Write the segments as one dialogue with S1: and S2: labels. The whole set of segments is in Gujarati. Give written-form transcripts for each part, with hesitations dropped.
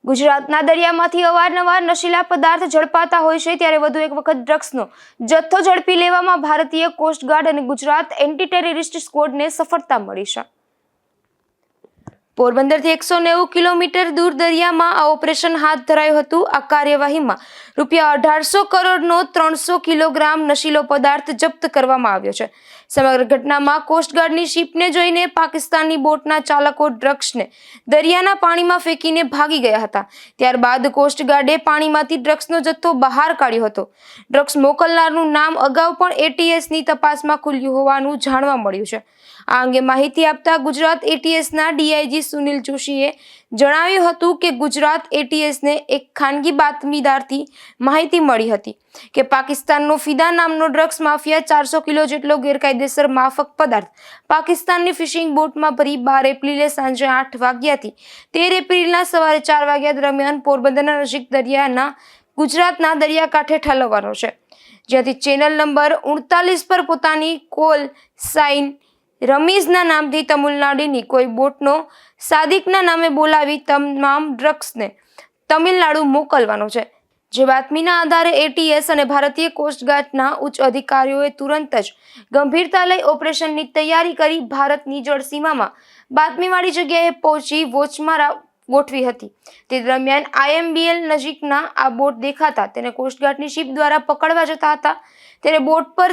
S1: ગુજરાતના દરિયામાંથી અવારનવાર નશીલા પદાર્થ ઝડપાતા હોય છે, ત્યારે વધુ એક વખત ડ્રગ્સનો જથ્થો ઝડપી લેવામાં ભારતીય કોસ્ટગાર્ડ અને ગુજરાત એન્ટી ટેરરિસ્ટ સ્ક્વોડને સફળતા મળી છે. પોરબંદરથી 190 કિલોમીટર દૂર દરિયામાં આ ઓપરેશન હાથ ધરાયું હતું. આ કાર્યવાહીમાં રૂપિયા 1800 કરોડનો 300 કિલોગ્રામ નશીલો પદાર્થ જપ્ત કરવામાં આવ્યો છે. સમગ્ર ઘટનામાં કોસ્ટગાર્ડની શિપને જોઈને પાકિસ્તાની બોટના ચાલકો ડ્રગ્સને દરિયાના પાણીમાં ફેંકીને ભાગી ગયા હતા. ત્યારબાદ કોસ્ટગાર્ડે પાણીમાંથી ડ્રગ્સનો જથ્થો બહાર કાઢ્યો હતો. ડ્રગ્સ મોકલનારનું નામ અગાઉ પણ એટીએસની તપાસમાં ખુલ્યું હોવાનું જાણવા મળ્યું છે. આ અંગે માહિતી આપતા ગુજરાત એટીએસના ડીઆઈજી સુનિલ જોશીએ જણાવ્યું હતું કે ગુજરાત એટીએસને એક ખાનગી બાતમીદારથી માહિતી મળી હતી કે પાકિસ્તાનનો ફિદા નામનો ડ્રગ્સ માફિયા 400 કિલો જેટલો ગેરકાયદેસર માફક પદાર્થ પાકિસ્તાનની ફિશિંગ બોટમાં ભરી 12 એપ્રિલે સાંજે 8 વાગ્યાથી 13 એપ્રિલના સવારે 4 વાગ્યા દરમિયાન પોરબંદરના નજીક દરિયાના ગુજરાતના દરિયાકાંઠે ઠલવવાનો છે, જ્યાંથી ચેનલ નંબર 39 પર પોતાની કોલ સાઇન રમીઝના નામથી તમિલનાડુની કોઈ બોટનો સાદિકના નામે બોલાવી તમામ ડ્રગ્સને તમિલનાડુ મોકલવાનો છે. જે બાતમીના આધારે એટીએસ અને ભારતીય કોસ્ટગાર્ડના ઉચ્ચ અધિકારીઓએ તુરંત જ ગંભીરતા લઈ ઓપરેશનની તૈયારી કરી ભારતની જળસીમામાં બાતમીવાળી જગ્યાએ પહોંચી વોચમારા ગોઠવી હતી. તે દરમિયાન આઈએમબીએલ નજીકના આ બોટ દેખાતા તેને કોસ્ટગાર્ડની શિપ દ્વારા પકડવા જતા હતા. ત્યારે બોટ પર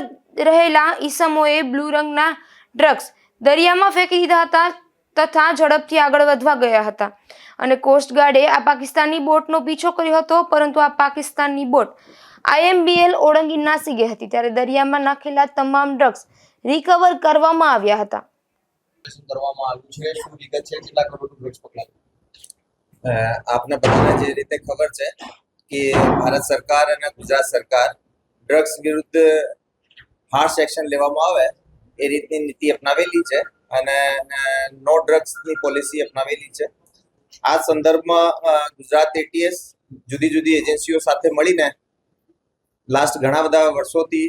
S1: રહેલા ઈસમોએ બ્લુ રંગના ડ્રગ્સ દરિયામાં ફેંકી દીધા હતા તથા ઝડપથી આગળ વધવા ગયા હતા અને કોસ્ટગાર્ડે આ પાકિસ્તાની બોટનો પીછો કર્યો હતો, પરંતુ આ પાકિસ્તાનની બોટ આઈએમબીએલ ઓળંગી નાસી ગઈ હતી. ત્યારે દરિયામાં નાખેલા તમામ ડ્રગ્સ રિકવર કરવામાં આવ્યા હતા.
S2: આપને બધાને જે રીતે ખબર છે કે ભારત સરકાર અને ગુજરાત સરકાર ડ્રગ્સ વિરુદ્ધ હાર્શ એક્શન લેવામાં આવે એ રીતની નીતિ અપનાવેલી છે અને નો ડ્રગ્સની પોલિસી અપનાવેલી છે. આ સંદર્ભમાં ગુજરાત એટીએસ જુદી જુદી એજન્સીઓ સાથે મળીને લાસ્ટ ઘણા બધા વર્ષોથી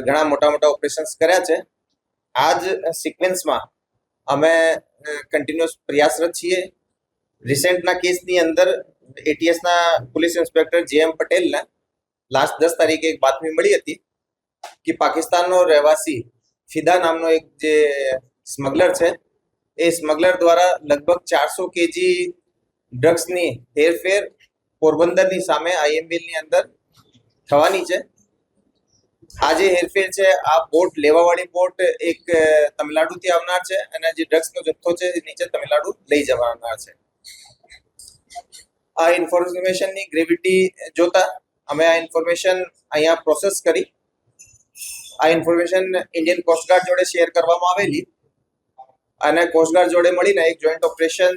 S2: ઘણા મોટા ઓપરેશન્સ કર્યા છે. આ જ સિક્વન્સમાં અમે કન્ટિન્યુઅસ પ્રયાસરત છીએ. રિસેન્ટના કેસની અંદર એટીએસના પોલીસ ઇન્સ્પેક્ટર જેએમ પટેલને લાસ્ટ 10 તારીખે એક બાતમી મળી હતી કે પાકિસ્તાનનો રહેવાસી ફિદા નામનો એક જે સ્મગલર છે એ સ્મગલર દ્વારા લગભગ 400 કેજી ડ્રગ્સની હેરફેર પોરબંદરની સામે આઈએમબીએલની અંદર થવાની છે. આ જે હેરફેર છે આ બોટ લેવાવાળી બોટ એક તમિલનાડુથી આવનાર છે અને જે ડ્રગ્સનો જથ્થો છે એ નીચે તમિલનાડુ લઈ જવાના છે. આ ઇન્ફોર્મેશનની ગ્રેવિટી જોતા અમે આ ઇન્ફોર્મેશન અહીંયા પ્રોસેસ કરી. આ ઇન્ફોર્મેશન ઇન્ડિયન કોસ્ટગાર્ડ જોડે શેર કરવામાં આવેલી અને કોસ્ટગાર્ડ જોડે મળીને એક જોઈન્ટ ઓપરેશન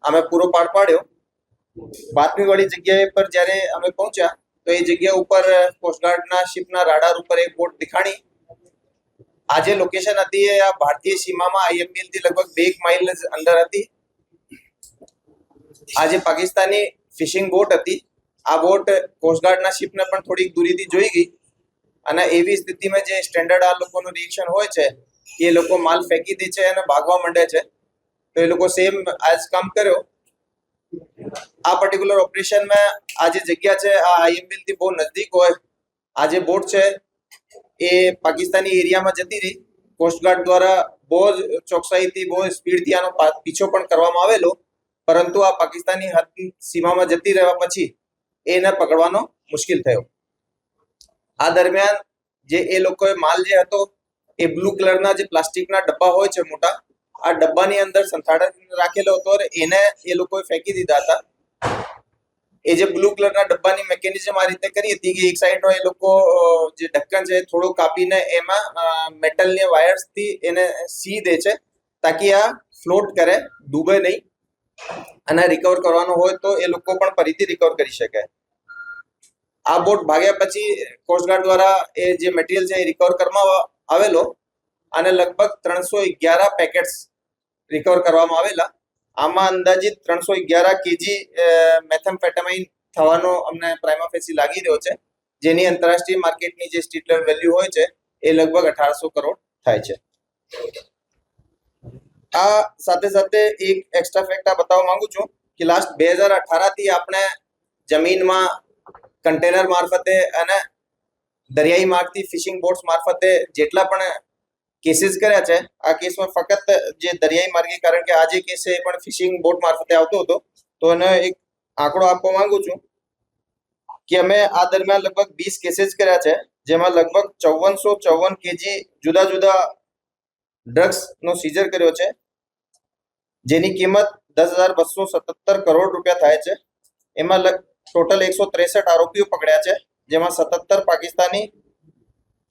S2: અમે પૂરો પાડ્યો. બાતમીવાળી જગ્યાએ પર જ્યારે અમે પહોંચ્યા તો એ જગ્યા ઉપર કોસ્ટગાર્ડના શિપના રાડાર ઉપર એક બોટ દેખાણી. આ જે લોકેશન હતી એ આ ભારતીય સીમામાં આઈએમબીએલથી લગભગ 2 માઇલ અંદર હતી. આ જે પાકિસ્તાની ફિશિંગ બોટ હતી આ બોટ કોસ્ટગાર્ડના શિપને પણ થોડીક દૂરીથી જોઈ ગઈ અને એવી સ્થિતિમાં જે સ્ટેન્ડર્ડ આ લોકોનું રિએક્શન હોય છે એ લોકો માલ ફેંકી દે છે અને ભાગવા માંડે છે. તો એ લોકો સેમ આ જ કામ કર્યો. આ પર્ટિક્યુલર ઓપરેશનમાં આ જે જગ્યા છે આ આઈએમબીએલથી બહુ નજદીક હોય. આ જે બોટ છે એ પાકિસ્તાની એરિયામાં જતી રહી. કોસ્ટગાર્ડ દ્વારા બહુ જ ચોકસાઈથી બહુ સ્પીડથી આનો પીછો પણ કરવામાં આવેલો, પરંતુ આ પાકિસ્તાની હદ સીમામાં જતી રહેવા પછી એને પકડવાનો મુશ્કેલ થયો. આ દરમિયાન જે એ લોકોએ માલ જે હતો એ બ્લુ કલરના જે પ્લાસ્ટિકના ડબ્બા હોય છે મોટા, આ ડબ્બાની અંદર સંથાડીને રાખેલો હતો અને એને એ લોકોએ ફેંકી દીધા હતા. એ જે બ્લુ કલરના ડબ્બાની મિકેનિઝમ આ રીતે કરી હતી કે એક સાઈડનો એ લોકો જે ઢક્કન છે થોડું કાપીને એમાં મેટલની વાયર્સથી એને સી દે છે તાકી આ ફ્લોટ કરે, ડૂબે નહીં અને રિકવર કરવાનો હોય તો એ લોકો પણ ફરીથી રિકવર કરી શકે. આ બોટ ભાગ્યા પછી કોસ્ટગાર્ડ દ્વારા એ જે મટીરિયલ છે એ રિકવર કરવામાં આવેલો અને લગભગ 311 પેકેટ્સ રિકવર કરવામાં આવેલા. આમાં અંદાજિત 311 કેજી મેથેમ્ફેટામાઇન થવાનો અમને પ્રાઇમા ફેસી લાગી રહ્યો છે, જેની આંતરરાષ્ટ્રીય માર્કેટની જે સ્ટ્રીટ લેવલ વેલ્યુ હોય છે એ લગભગ 1800 કરોડ થાય છે. આ સાથે સાથે એક એક્સ્ટ્રા ફેક્ટ આ બતાવવા માંગુ છું કે લાસ્ટ 2018 થી આપણે જમીનમાં કન્ટેનર મારફતે અને દરિયાઈ માર્ગથી ફિશિંગ બોટ્સ મારફતે જેટલા પણ કેસીસ કર્યા છે, આ કેસમાં ફક્ત જે દરિયાઈ માર્ગે, કારણ કે આ જે કેસ છે એ પણ ફિશિંગ બોટ મારફતે આવતો હતો, તો એને એક આંકડો આપવા માંગુ છું કે અમે આ દરમિયાન લગભગ 20 કેસીસ કર્યા છે, જેમાં લગભગ 5454 કેજી જુદા જુદા ડ્રગ્સનો સીઝર કર્યો છે, જેની કિંમત 10,277 કરોડ રૂપિયા થાય છે. એમાં ટોટલ 163 આરોપીઓ પકડ્યા છે, જેમાં 77 પાકિસ્તાની,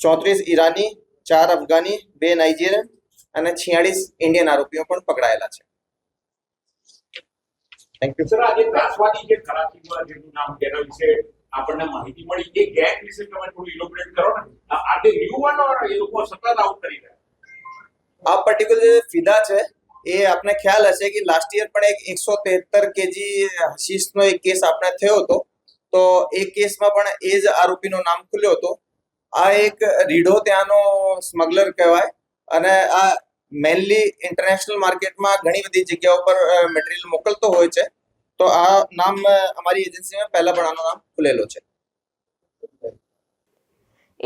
S2: 34 ઈરાની, 4 અફઘાની, 2 નાઇજીરિયન અને 46 ઇન્ડિયન આરોપીઓ પણ પકડાયેલા છે. Thank you.
S3: સર, આજે ત્રાસવાદી જે કરાચીમાં જેનું નામ તેના વિશે આપણને માહિતી મળી, એ ગેંગ વિશે તમે થોડું ઇલોબરેટ કરો ને. આ જે ન્યુ વન એ લોકો સતત આઉટ કરી રહ્યા.
S2: આ પર્ટિક્યુલર જે ફિદા છે એ આપને ખ્યાલ હશે કે લાસ્ટ યર પણ એક 173 કેજી હશીશનો એક કેસ આપણે થયો હતો, તો એ કેસમાં પણ એ જ આરોપીનું નામ ખુલ્યો હતો. આ એક રીઢો ત્યાંનો સ્મગલર કહેવાય અને આ મેનલી ઇન્ટરનેશનલ માર્કેટમાં ઘણી બધી જગ્યાઓ પર મટીરિયલ મોકલતો હોય છે, તો આ નામ અમારી એજન્સીમાં પહેલા પણ આનું નામ ખુલેલો છે.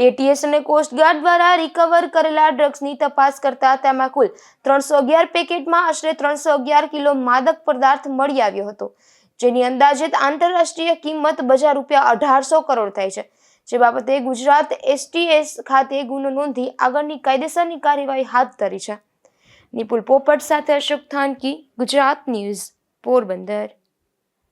S1: એટીએસ અને કોસ્ટગાર્ડ દ્વારા રિકવર કરેલા ડ્રગ્સની તપાસ કરતા તેમાં કુલ 311 પેકેટમાં આશરે 311 કિલો માદક પદાર્થ મળી આવ્યો હતો, જેની અંદાજિત આંતરરાષ્ટ્રીય કિંમત બજાર રૂપિયા 1800 કરોડ થાય છે. જે બાબતે ગુજરાત એસટીએસ ખાતે ગુનો નોંધી આગળની કાયદેસરની કાર્યવાહી હાથ ધરી છે. નિપુલ પોપટ સાથે અશોક થાનકી, ગુજરાત ન્યૂઝ, પોરબંદર.